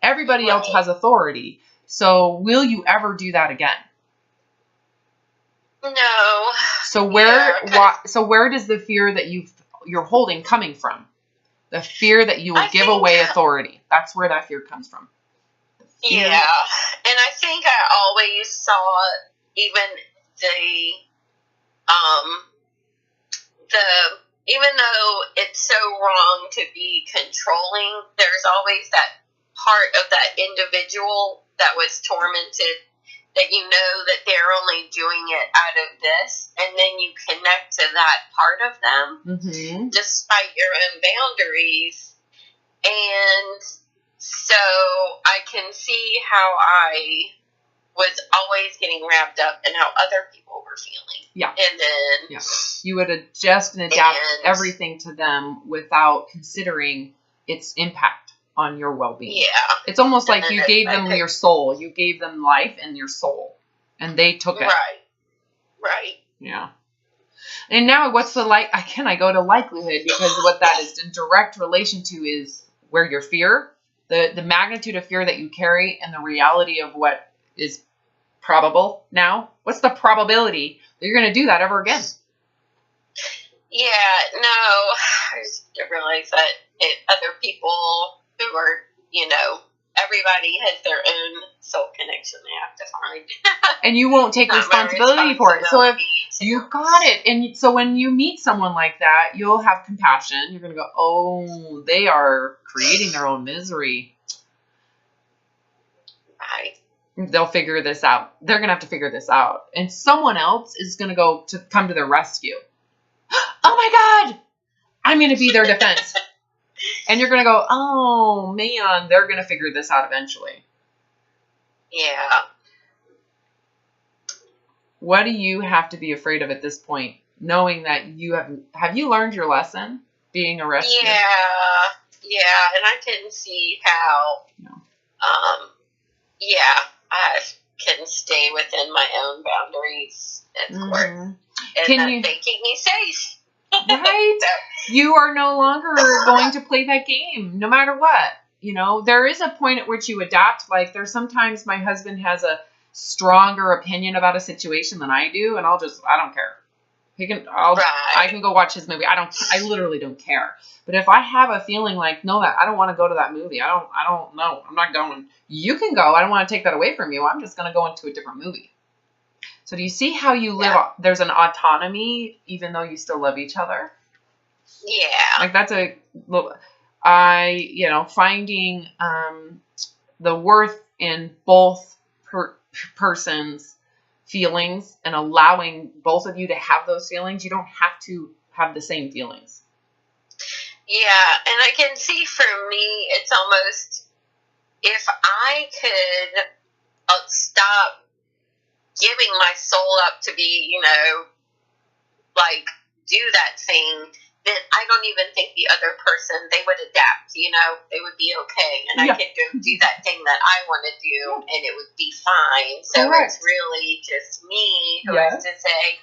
Everybody else has authority. So will you ever do that again? No. So where does the fear that you're holding coming from? The fear that you will give away authority. That's where that fear comes from. Yeah. And I think I always saw even even though it's so wrong to be controlling, there's always that part of that individual that was tormented, that you know that they're only doing it out of this, and then you connect to that part of them, despite your own boundaries. And so I can see how I was always getting wrapped up in how other people were feeling. Yeah. And then you would adjust and adapt everything to them without considering its impact on your well-being. Yeah. It's almost like you gave them your soul. You gave them life and your soul. And they took it. Right. Yeah. And now what's the I go to likelihood, because what that is in direct relation to is where your fear, the magnitude of fear that you carry, and the reality of what is probable now. What's the probability that you're going to do that ever again? Yeah, no, I just didn't realize that other people who are, everybody has their own soul connection they have to find. And you won't take responsibility for it. So if you got it, and so when you meet someone like that, you'll have compassion. You're going to go, oh, they are creating their own misery. Right. They'll figure this out. They're going to have to figure this out. And someone else is going to come to their rescue. Oh my God, I'm going to be their defense. And you're going to go, oh man, they're going to figure this out eventually. Yeah. What do you have to be afraid of at this point, knowing that have you learned your lesson being a rescue? Yeah. And I can see how, I can stay within my own boundaries, of course. And they keep me safe. Right? You are no longer going to play that game, no matter what. There is a point at which you adapt. Like, there's sometimes my husband has a stronger opinion about a situation than I do, and I don't care. I can go watch his movie. I literally don't care. But if I have a feeling like, no, I don't want to go to that movie. I don't know. I'm not going. You can go. I don't want to take that away from you. I'm just going to go into a different movie. So do you see how you live? Yeah. There's an autonomy, even though you still love each other. Yeah. Like that's finding the worth in both persons' feelings and allowing both of you to have those feelings. You don't have to have the same feelings. Yeah, and I can see for me, it's almost, if I could stop giving my soul up to be, do that thing, then I don't even think the other person, they would adapt, they would be okay. And I could go do that thing that I want to do, and it would be fine. So It's really just me who has to say,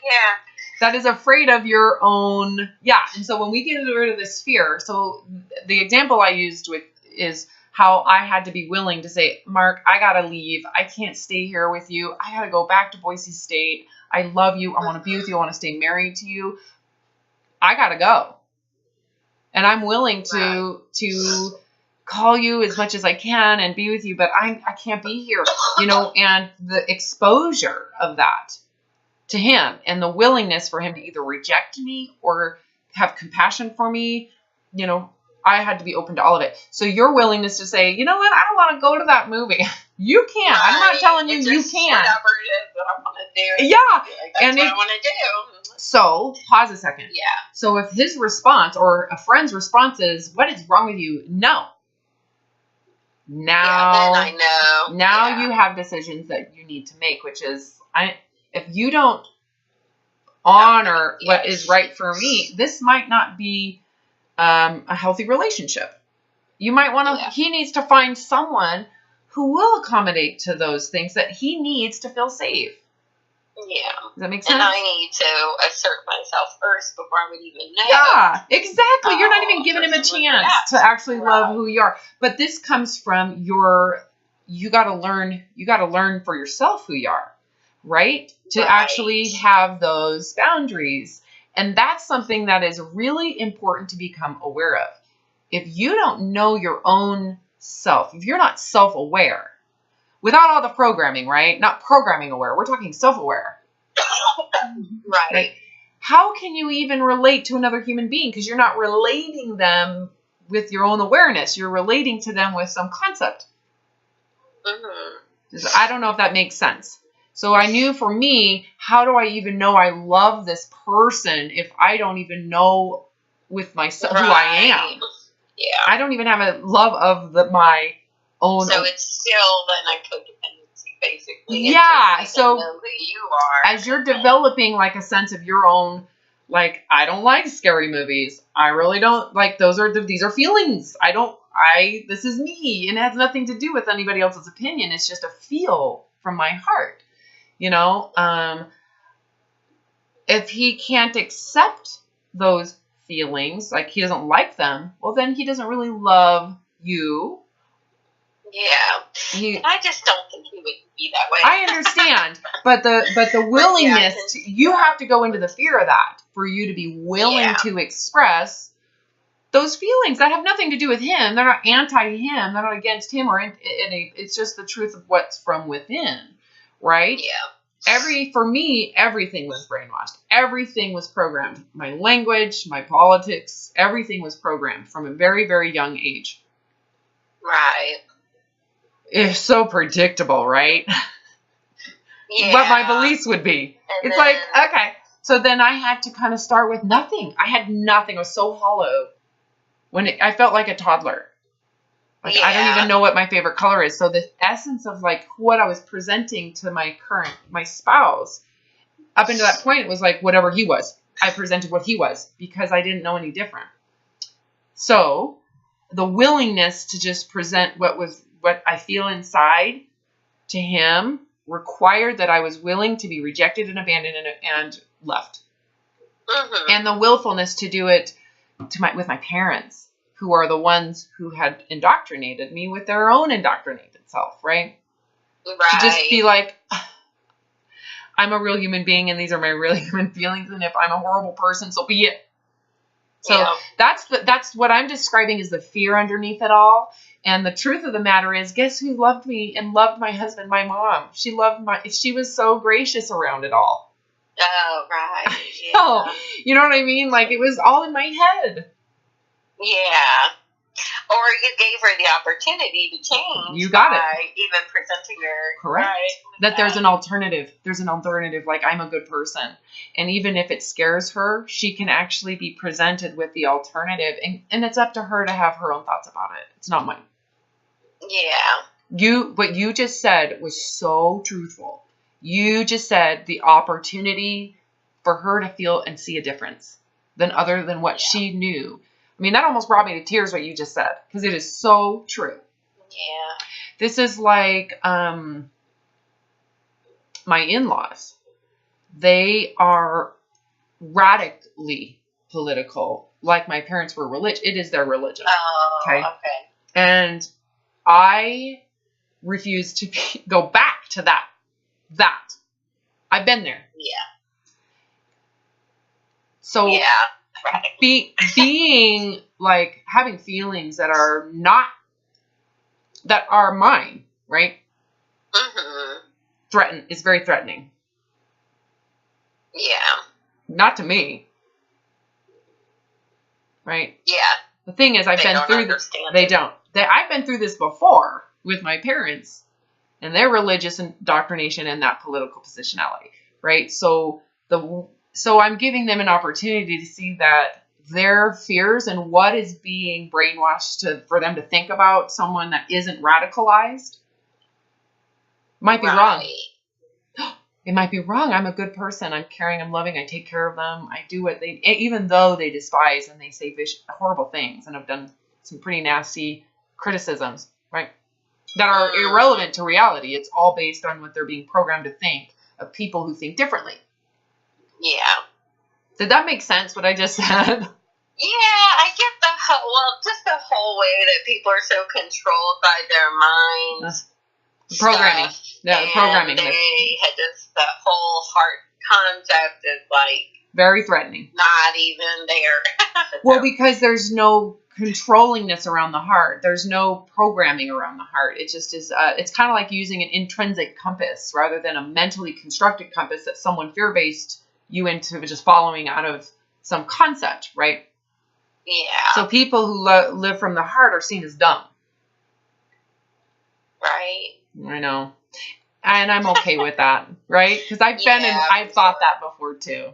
that is afraid of your own. Yeah. And so when we get rid of this fear, so the example I used is how I had to be willing to say, Mark, I got to leave. I can't stay here with you. I got to go back to Boise State. I love you. I want to be with you. I want to stay married to you. I got to go. And I'm willing to call you as much as I can and be with you, but I can't be here, and the exposure of that to him and the willingness for him to either reject me or have compassion for me, I had to be open to all of it. So your willingness to say, you know what, I don't want to go to that movie. You can. Right. I'm not telling you you can't. Whatever it is that I want to do. Yeah. Like, that's what I want to do. So, pause a second. Yeah. So if his response or a friend's response is, what is wrong with you? No. Now, then I know. Now you have decisions that you need to make, which is, if you don't honor what is right for me, this might not be a healthy relationship. You might want to, he needs to find someone who will accommodate to those things that he needs to feel safe. Yeah. Does that make sense? And I need to assert myself first before I would even know. Yeah, exactly. You're not even giving him a chance to actually love who you are. But this comes from you got to learn for yourself who you are, right? To actually have those boundaries. And that's something that is really important to become aware of. If you don't know your own self, if you're not self-aware, without all the programming, right? Not programming aware. We're talking self-aware. Right. How can you even relate to another human being? Because you're not relating them with your own awareness. You're relating to them with some concept. Mm-hmm. I don't know if that makes sense. So I knew for me, how do I even know I love this person if I don't even know with myself who I am? Yeah. I don't even have a love of my own. So it's still then a codependency, basically. Yeah. So know who you are. As you're developing like a sense of your own, like, I don't like scary movies. I really don't like, these are feelings. This is me, and it has nothing to do with anybody else's opinion. It's just a feel from my heart, if he can't accept those feelings, like he doesn't like them, well, then he doesn't really love you. Yeah. I just don't think he would be that way. I understand. But the willingness, you have to go into the fear of that for you to be willing to express those feelings that have nothing to do with him. They're not anti-him. They're not against him or any. It's just the truth of what's from within, right? Yeah. For me, everything was brainwashed. Everything was programmed. My language, my politics, everything was programmed from a very, very young age. Right. It's so predictable, right? Yeah. What my beliefs would be. It's like, okay. So then I had to kind of start with nothing. I had nothing. I was so hollow. I felt like a toddler. Like, I don't even know what my favorite color is. So the essence of like what I was presenting to my spouse, up until that point, it was like whatever he was. I presented what he was because I didn't know any different. So the willingness to just present what I feel inside to him required that I was willing to be rejected and abandoned and left. Mm-hmm. And the willfulness to do it with my parents, who are the ones who had indoctrinated me with their own indoctrinated self, right? To just be like, I'm a real human being and these are my real human feelings, and if I'm a horrible person, so be it. So that's what I'm describing is the fear underneath it all. And the truth of the matter is, guess who loved me and loved my husband, my mom? She was so gracious around it all. Oh, right. Yeah. Oh, you know what I mean? Like, it was all in my head. Yeah. Or you gave her the opportunity to change. You got it. Even presenting her. Correct. That there's an alternative. There's an alternative. Like, I'm a good person. And even if it scares her, she can actually be presented with the alternative. And it's up to her to have her own thoughts about it. It's not mine. Yeah. What you just said was so truthful. You just said the opportunity for her to feel and see a difference other than what she knew. I mean, that almost brought me to tears, what you just said, because it is so true. Yeah. This is like my in-laws. They are radically political, like my parents were religious. It is their religion. Oh, okay. And I refuse to go back to that. I've been there. Yeah. So being like having feelings that are mine, right? Mm-hmm. Is very threatening. Yeah. Not to me. Right? Yeah. The thing is, I've been through they don't. I've been through this before with my parents and their religious indoctrination and that political positionality, right? So I'm giving them an opportunity to see that their fears and what is being brainwashed for them to think about someone that isn't radicalized might be wrong. It might be wrong. I'm a good person. I'm caring. I'm loving. I take care of them. I do what they, even though they despise and they say horrible things and have done some pretty nasty criticisms, right? That are irrelevant to reality. It's all based on what they're being programmed to think of people who think differently. Yeah. Did that make sense, what I just said? Yeah, I get just the whole way that people are so controlled by their minds. Programming. Yeah, programming. They had just the whole heart concept is like very threatening. Not even there. Well, because there's no controllingness around the heart. There's no programming around the heart. It just is. It's kind of like using an intrinsic compass rather than a mentally constructed compass that someone fear-based you into just following out of some concept, right? Yeah. So people who live from the heart are seen as dumb. Right. I know. And I'm okay with that, right? Because I've thought that before too.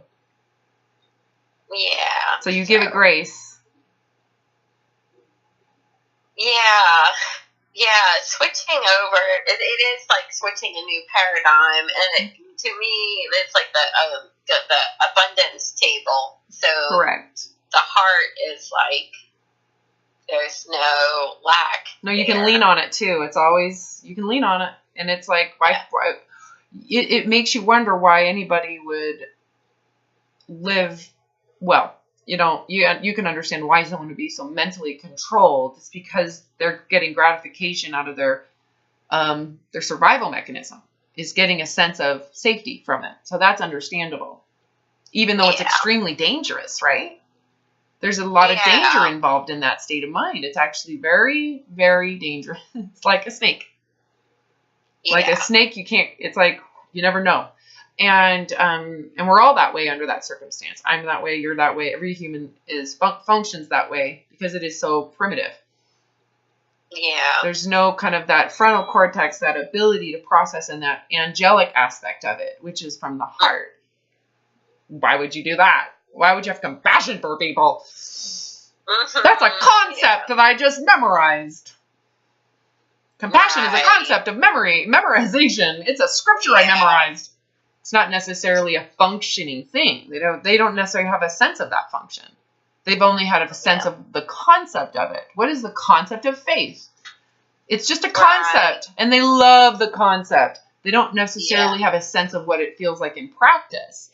Yeah. So you give it grace. Yeah. Switching over, it is like switching a new paradigm, and to me, it's like the abundance table. So correct. The heart is like there's no lack. No, you can lean on it too. It's always you can lean on it, and it's like why it makes you wonder why anybody would live well. You can understand why someone would be so mentally controlled. It's because they're getting gratification out of their survival mechanism is getting a sense of safety from it. So that's understandable, even though it's extremely dangerous, right? There's a lot of danger involved in that state of mind. It's actually very, very dangerous. It's like a snake. Yeah. Like a snake, it's like, you never know. And we're all that way under that circumstance. I'm that way, you're that way. Every human functions that way because it is so primitive. Yeah. There's no kind of that frontal cortex, that ability to process and that angelic aspect of it, which is from the heart. Why would you do that? Why would you have compassion for people? That's a concept that I just memorized. Compassion is a concept of memorization. It's a scripture I memorized. It's not necessarily a functioning thing. They don't necessarily have a sense of that function. They've only had a sense of the concept of it. What is the concept of faith? It's just a concept, and they love the concept. They don't necessarily have a sense of what it feels like in practice.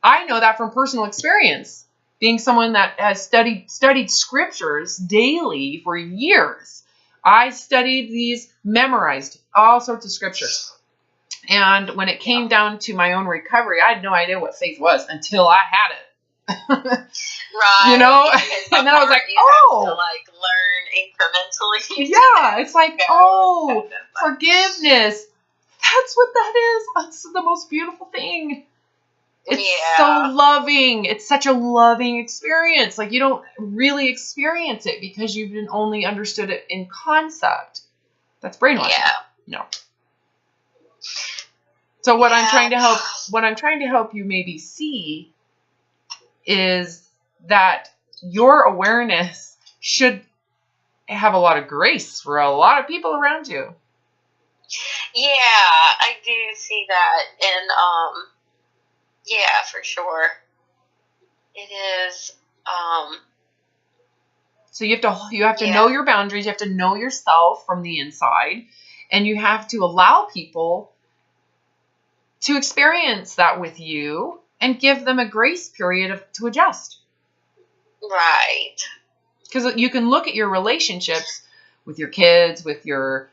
I know that from personal experience, being someone that has studied scriptures daily for years. I studied these, memorized all sorts of scriptures. And when it came down to my own recovery, I had no idea what faith was until I had it. Right. And then I was like, have to like learn incrementally. Yeah, it's like, forgiveness. That's what that is. It's the most beautiful thing. It's so loving. It's such a loving experience. Like you don't really experience it because you've only understood it in concept. That's brainwashing. Yeah. No. So what I'm trying to help you maybe see is that your awareness should have a lot of grace for a lot of people around you. Yeah, I do see that. And, for sure. It is, So you have to know your boundaries. You have to know yourself from the inside, and you have to allow people to experience that with you and give them a grace period to adjust. Right. Because you can look at your relationships with your kids, with your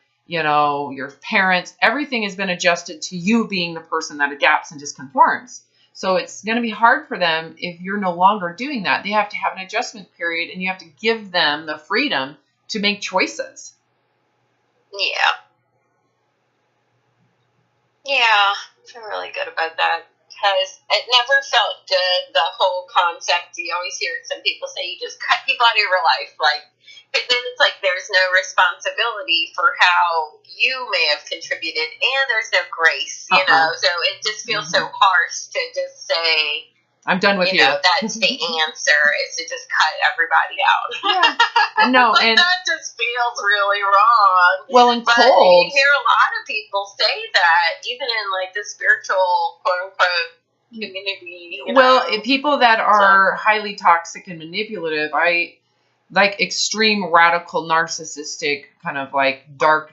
parents. Everything has been adjusted to you being the person that adapts and just conforms. So it's going to be hard for them if you're no longer doing that. They have to have an adjustment period, and you have to give them the freedom to make choices. Yeah. Yeah. I feel really good about that. because it never felt good, the whole concept. You always hear some people say you just cut people out of your life, like, but then it's like there's no responsibility for how you may have contributed, and there's no grace, you know, so it just feels so harsh to just say, I'm done with you. That's the answer, is to just cut everybody out. Yeah. No, like, and that just feels really wrong. Well, and but cold. You hear a lot of people say that, even in like the spiritual quote unquote community. Well, people that are highly toxic and manipulative, like extreme radical narcissistic kind of like dark,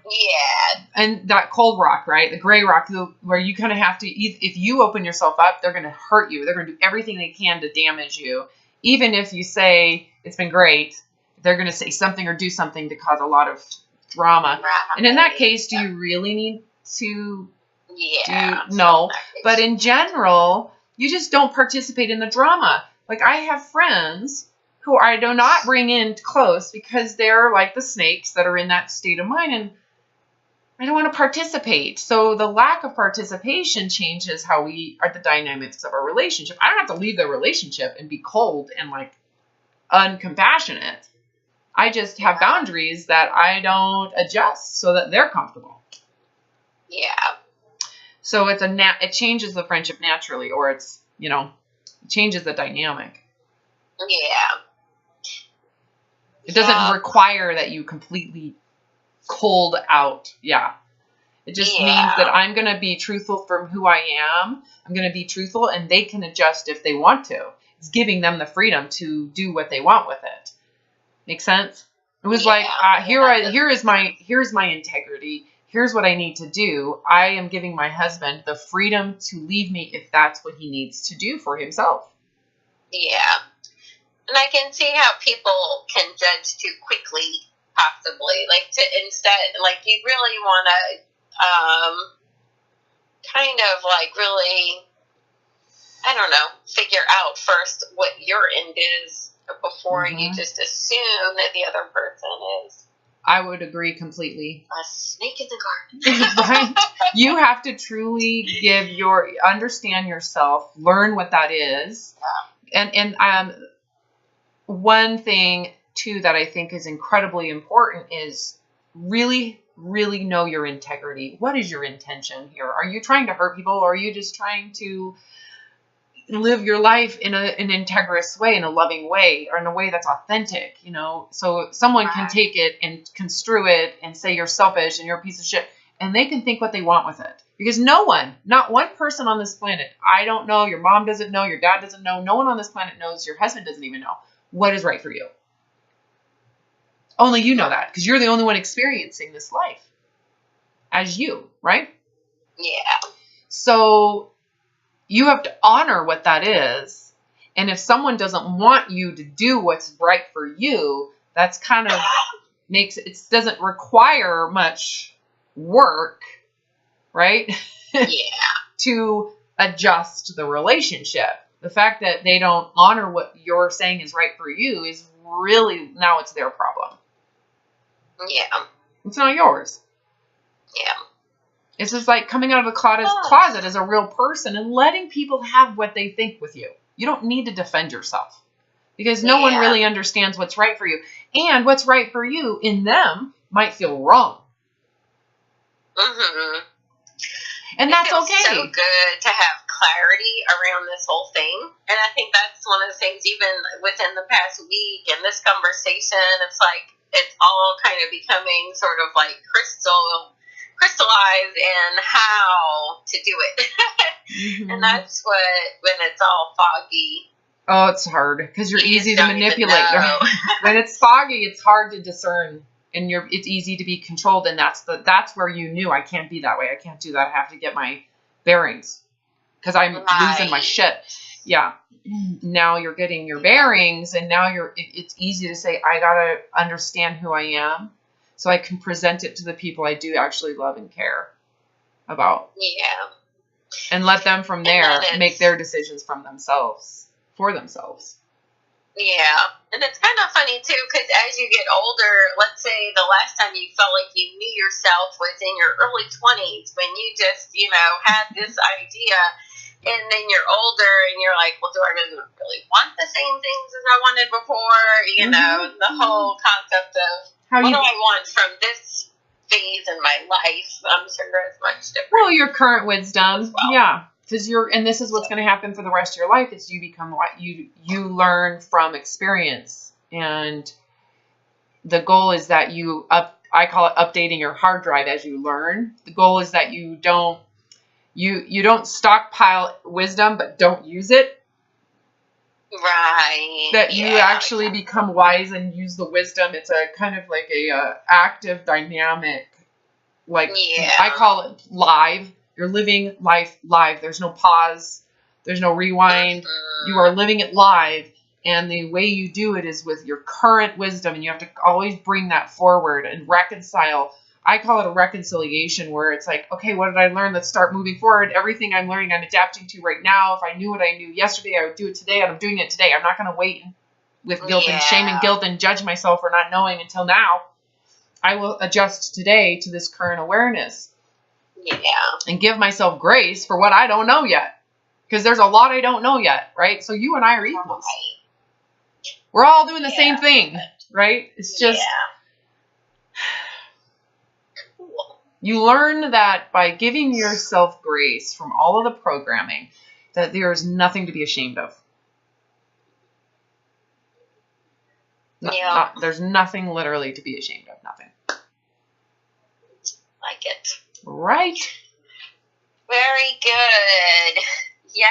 and that cold rock, right, the gray rock, where you kind of have to, if you open yourself up, they're going to hurt you, they're going to do everything they can to damage you. Even if you say it's been great, they're going to say something or do something to cause a lot of drama. And in that case, do you really need to no, but in general, you just don't participate in the drama. Like, I have friends who I do not bring in close because they're like the snakes that are in that state of mind, and I don't want to participate. So the lack of participation changes how we are, the dynamics of our relationship. I don't have to leave the relationship and be cold and like uncompassionate. I just have boundaries that I don't adjust so that they're comfortable. Yeah. So it's it changes the friendship naturally, or it's, it changes the dynamic. Yeah. It doesn't require that you completely cold out. Yeah. It just means that I'm going to be truthful from who I am. I'm going to be truthful, and they can adjust if they want to. It's giving them the freedom to do what they want with it. Make sense? It was like, here's my integrity. Here's what I need to do. I am giving my husband the freedom to leave me if that's what he needs to do for himself. Yeah. And I can see how people can judge too quickly, possibly. Like, you really want to kind of like really, I don't know, figure out first what your end is before you just assume that the other person is. I would agree completely. A snake in the garden. Right? You have to truly understand yourself, learn what that is. Yeah. And one thing too that I think is incredibly important is really, really know your integrity. What is your intention here? Are you trying to hurt people, or are you just trying to live your life in an integrous way, in a loving way, or in a way that's authentic, so someone can take it and construe it and say you're selfish and you're a piece of shit, and they can think what they want with it, because not one person on this planet, I don't know, your mom doesn't know, your dad doesn't know, no one on this planet knows, your husband doesn't even know what is right for you. Only you know that, because you're the only one experiencing this life as you, right? Yeah. So you have to honor what that is. And if someone doesn't want you to do what's right for you, that's kind of it doesn't require much work, right? Yeah. To adjust the relationship. The fact that they don't honor what you're saying is right for you is really, now it's their problem. Yeah. It's not yours. Yeah. It's just like coming out of the closet as a real person and letting people have what they think with you. You don't need to defend yourself, because no one really understands what's right for you. And what's right for you in them might feel wrong. Mm-hmm. And that's okay. It's so good to have clarity around this whole thing. And I think that's one of the things, even within the past week and this conversation, it's like it's all kind of becoming sort of like crystallized in how to do it. And that's when it's all foggy. Oh, it's hard because you're easy to manipulate. When it's foggy, it's hard to discern, and it's easy to be controlled. And that's where you knew, I can't be that way. I can't do that. I have to get my bearings because I'm losing my shit. Yeah. Now you're getting your bearings, and now it's easy to say, I gotta understand who I am, so I can present it to the people I do actually love and care about. Yeah. And let them from there make their decisions for themselves. Yeah. And it's kind of funny, too, because as you get older, let's say the last time you felt like you knew yourself was in your early 20s, when you just, had this idea And then you're older and you're like, well, do I really want the same things as I wanted before? You know, the whole concept of what do I want from this phase in my life? I'm sure it's much different. Well, your current wisdom, yeah. Because and this is what's going to happen for the rest of your life is you learn from experience. And the goal is that I call it updating your hard drive as you learn. The goal is that you don't stockpile wisdom, but don't use it. Right. That you actually become wise and use the wisdom. It's a kind of like a active, dynamic, like I call it live. You're living life live. There's no pause. There's no rewind. You are living it live. And the way you do it is with your current wisdom. And you have to always bring that forward and reconcile. I call it a reconciliation where it's like, okay, what did I learn? Let's start moving forward. Everything I'm learning, I'm adapting to right now. If I knew what I knew yesterday, I would do it today. And I'm doing it today. I'm not going to wait with guilt and shame and guilt and judge myself for not knowing until now. I will adjust today to this current awareness. Yeah. And give myself grace for what I don't know yet. Because there's a lot I don't know yet, right? So you and I are equals. Right. We're all doing the same thing, right? It's just... Cool. You learn that by giving yourself grace from all of the programming, that there is nothing to be ashamed of. There's nothing literally to be ashamed of. Nothing. Like it. Right. Very good. Yeah.